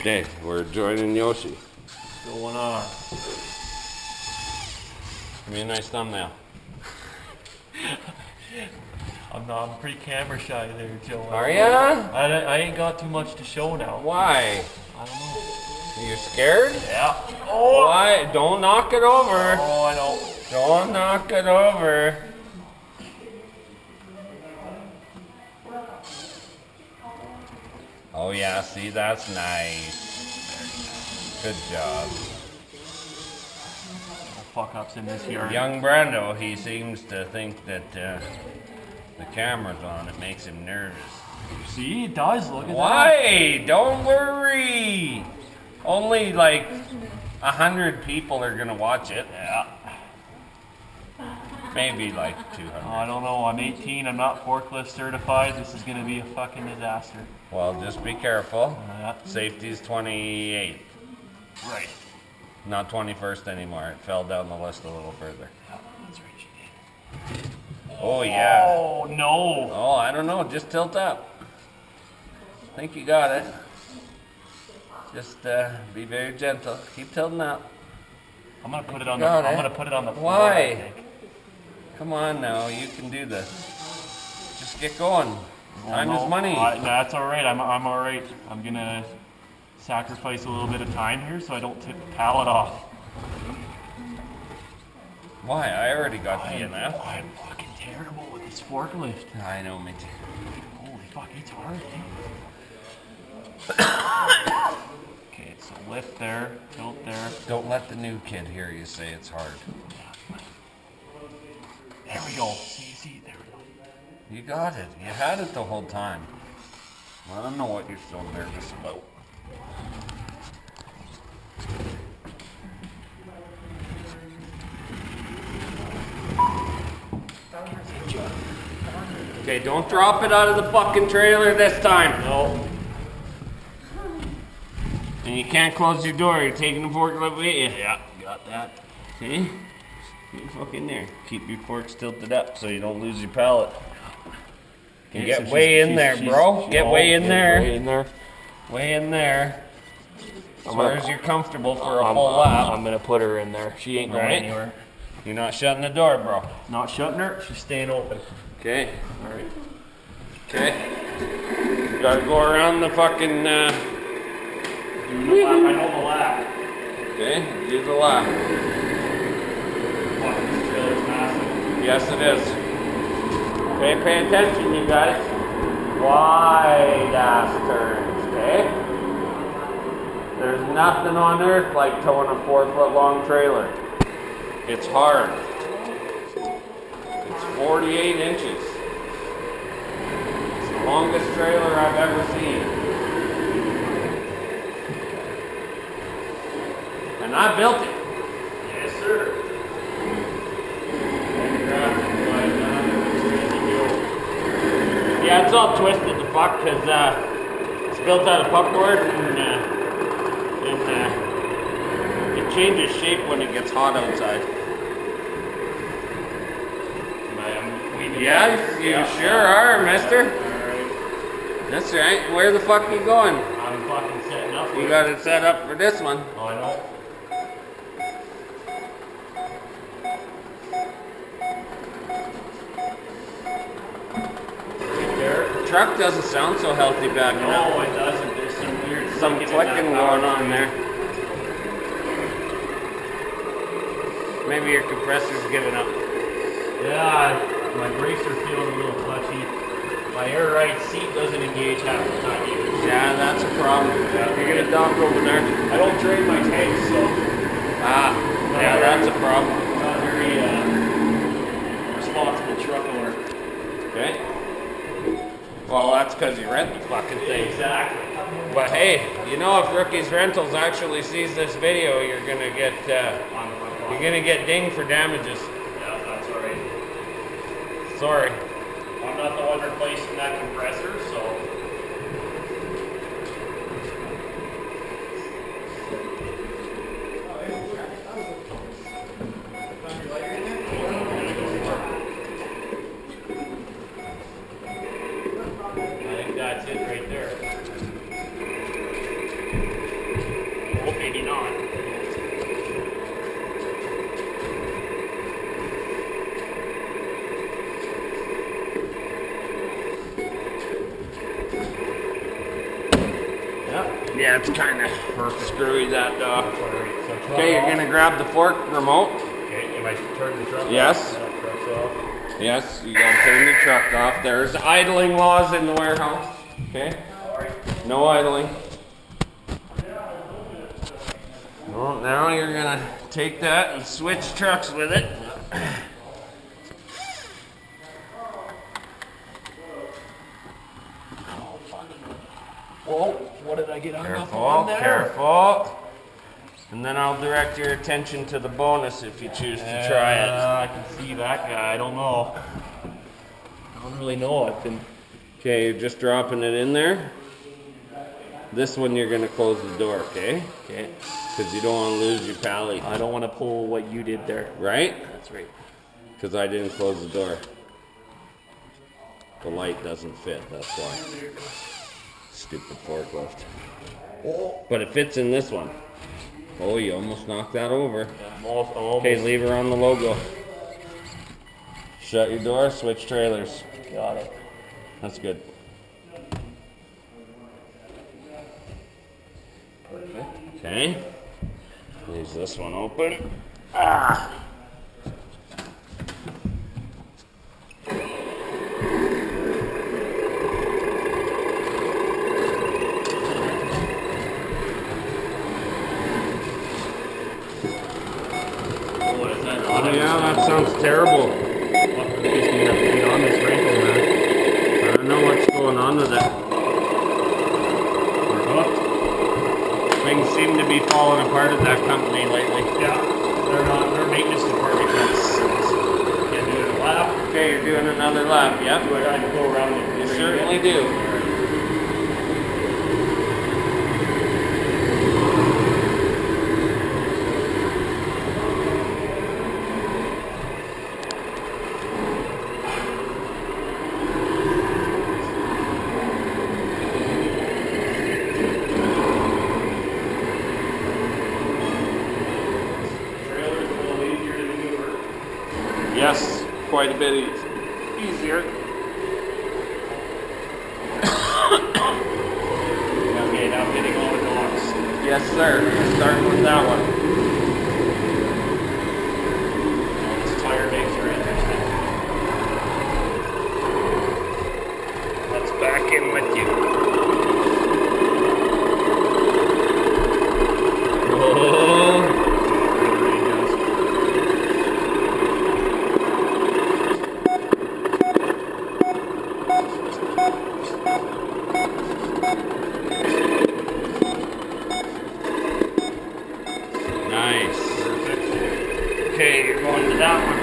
Okay, we're joining Yoshi. What's going on? Give me a nice thumbnail. I'm pretty camera shy there, Joe. Are ya? I ain't got too much to show now. Why? I don't know. Are you scared? Yeah. Oh! Why? Don't knock it over. Oh, I know. Don't knock it over. Oh yeah, see, that's nice. Good job. No fuck ups in this yard. Young Brando, he seems to think that the camera's on. It makes him nervous. See, it does. Look at that. Why? Don't worry. Only like 100 people are gonna watch it. Yeah. Maybe like 200. I don't know. I'm 18. I'm not forklift certified. This is gonna be a fucking disaster. Well, just be careful. Yeah. Safety's 28th, Right. not 21st anymore. It fell down the list a little further. Yeah, that's right. She did. Oh yeah. Oh no. Oh, I don't know. Just tilt up. I think you got it. Just be very gentle. Keep tilting up. I'm gonna put it on Got it. I'm gonna put it on the floor. Why? I think. Come on now. You can do this. Just get going. Time No, is money. That's all right. I'm all right. I'm gonna sacrifice a little bit of time here so I don't tip the pallet off. Why? I already got DNF. I'm fucking terrible with this forklift. I know, me too. Holy fuck, it's hard. Okay, so lift there, tilt there. Don't let the new kid hear you say it's hard. There we go. See, there we go. You got it. You had it the whole time. I don't know what you're so nervous about. Okay, don't drop it out of the fucking trailer this time. No. And you can't close your door. You're taking the forklift with you. Yeah, got that. See? Get fucking there. Keep your forks tilted up so you don't lose your pallet. Okay, Get so way in there, bro. Get way in there. Way in there. Way in there. As far as you're comfortable for a full lap. I'm gonna put her in there. She ain't going Right. anywhere. You're not shutting the door, bro. Not shutting her. She's staying open. Okay. All right. Okay. You gotta go around the fucking. Do the lap. I know the lap. Okay. Do the lap. Fuck, this trailer's massive. Yes, it is. Okay, pay attention, you guys. Wide ass turns, okay? There's nothing on earth like towing a 4-foot long trailer. It's hard. It's 48 inches. It's the longest trailer I've ever seen. And I built it. Yes, sir. Yeah, it's all twisted the fuck because it's built out of pupboard and it changes shape when it gets hot outside. Yeah, you sure are, mister. Alright. That's right. Where the fuck you going? I'm fucking setting up. You got it set up for this one. Oh, I know. The truck doesn't sound so healthy back now. No, it doesn't. There's some weird Clicking going on there. Maybe your compressor's giving up. Yeah, my brakes are feeling a little clutchy. My air right seat doesn't engage half the time either. Yeah, that's a problem. You're gonna dock over there. I don't drain my tank, so Yeah, that's a problem. not very responsible truck owner. Okay. Well, that's because you rent the fucking thing. Exactly. But hey, you know, if Rookies Rentals actually sees this video, you're gonna get dinged for damages. Yeah, that's all right. Sorry. I'm not the one replacing that compressor, so. I think that's it right there. Yeah, it's kind of screwy that dog. Alright, so truck Okay, you're off. gonna grab the fork remote. Okay, am I turning the truck Yes. off? Yeah, truck's off. Yes, you gotta turn the truck off. There's idling laws in the warehouse. Okay? No idling. Well, now you're gonna take that and switch trucks with it. Whoa, what did I get hung up Careful, on there? careful. And then I'll direct your attention to the bonus if you choose to try it. I can see that guy. I don't know. I don't really know. I've been. Okay, you're just dropping it in there. This one you're gonna close the door, okay? Okay. Because you don't want to lose your pally, I don't want to pull what you did there. right? That's right. Because I didn't close the door. The light doesn't fit, that's why. Stupid forklift. But it fits in this one. Oh, you almost knocked that over. I'm almost. Okay, leave her on the logo. Shut your door, switch trailers. Got it. That's good. Perfect. Okay. Leaves this one open. Ah! What is that? Oh, yeah, that sounds terrible. What is he gonna put on this wrinkle, man? I don't know what's going on with it. We're hooked. Things seem to be falling apart at that company lately. Yeah. They're not. Their maintenance department can't do it a lap. Okay, you're doing another lap, yep. Do I gotta go around the You certainly do. Trailer's a little easier to maneuver. Yes, quite a bit easier. Okay, now I'm getting all the dogs. Yes, sir. Starting with that one. This tire makes are interesting. Let's back in with you. Oh. It really does. Nice. Perfect. Okay, you're going to that one.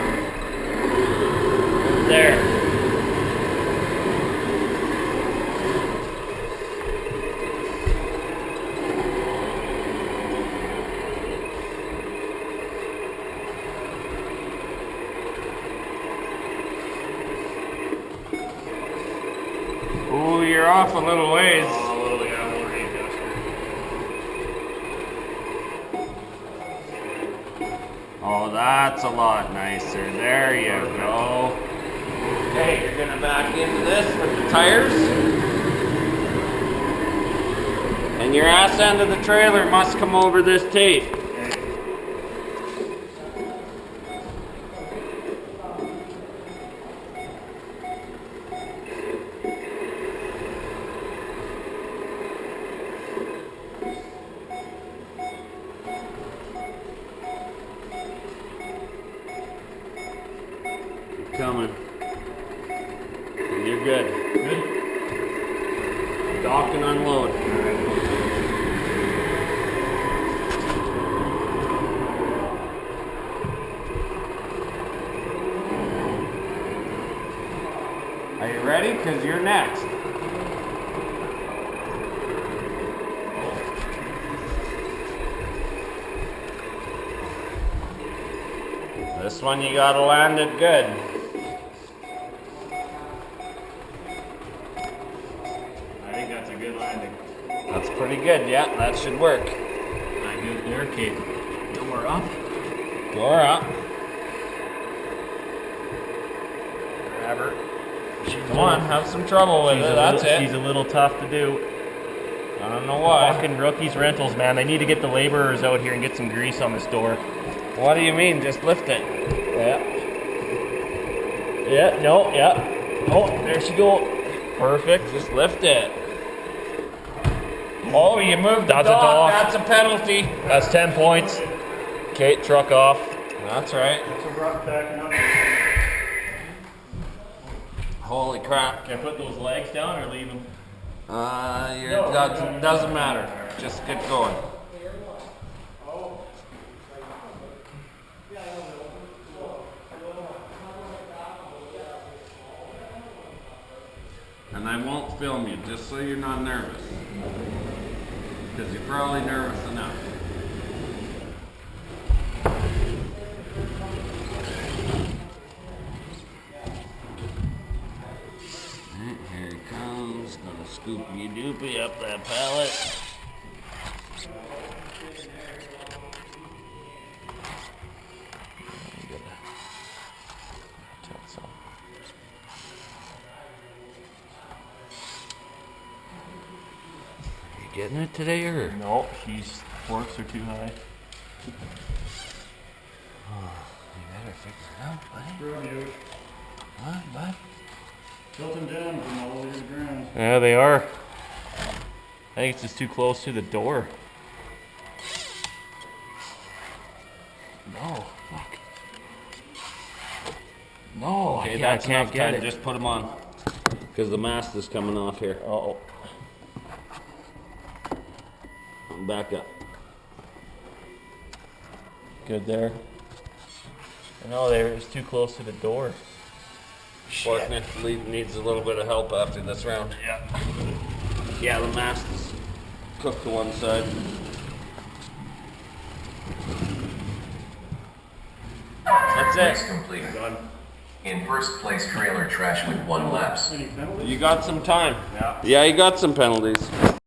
There. Ooh, you're off a little ways. Oh, a little bit out of range, Oh, that's a lot nicer. There you go. Okay, you're gonna back into this with the tires. And your ass end of the trailer must come over this tape. Keep coming. And you're good. Good. Dock and unload. Are you ready? Because you're next. This one you gotta land it good. I think that's a good landing. That's pretty good, yeah, that should work. I good there, okay. No more up. Door up. Grab her. Come on, have some trouble with it, that's She's it. a little tough to do. I don't know why. Fucking rookies rentals, man. They need to get the laborers out here and get some grease on this door. What do you mean? Just lift it. Yeah. Yeah, no, yeah. Oh, there she go. Perfect. Just lift it. Oh, you moved the That's a dock. dock. That's a penalty. That's 10 points. Okay, truck off. That's right. That's a rock backing up. Holy crap. Can I put those legs down or leave them? Doesn't matter. Just get going. And I won't film you, just so you're not nervous. Because you're probably nervous enough. Right, here he comes, gonna scoop you doopy up that pallet. Getting it today or? No, she's forks are too high. Oh, you better figure it out, buddy. What, bud? Tilting down from all over the ground. Yeah, they are. I think it's just too close to the door. No, fuck. No, Okay, I that's can't enough get time. it. Just put them on. Because the mast is coming off here. Uh-oh. Back up. Good there. No, it's too close to the door. Fork needs a little bit of help after this round. Yeah. Yeah, the mast is cooked to one side. That's Race it. complete. Done. In first place, trailer trash with 1 laps. You got some time. Yeah. Yeah, you got some penalties.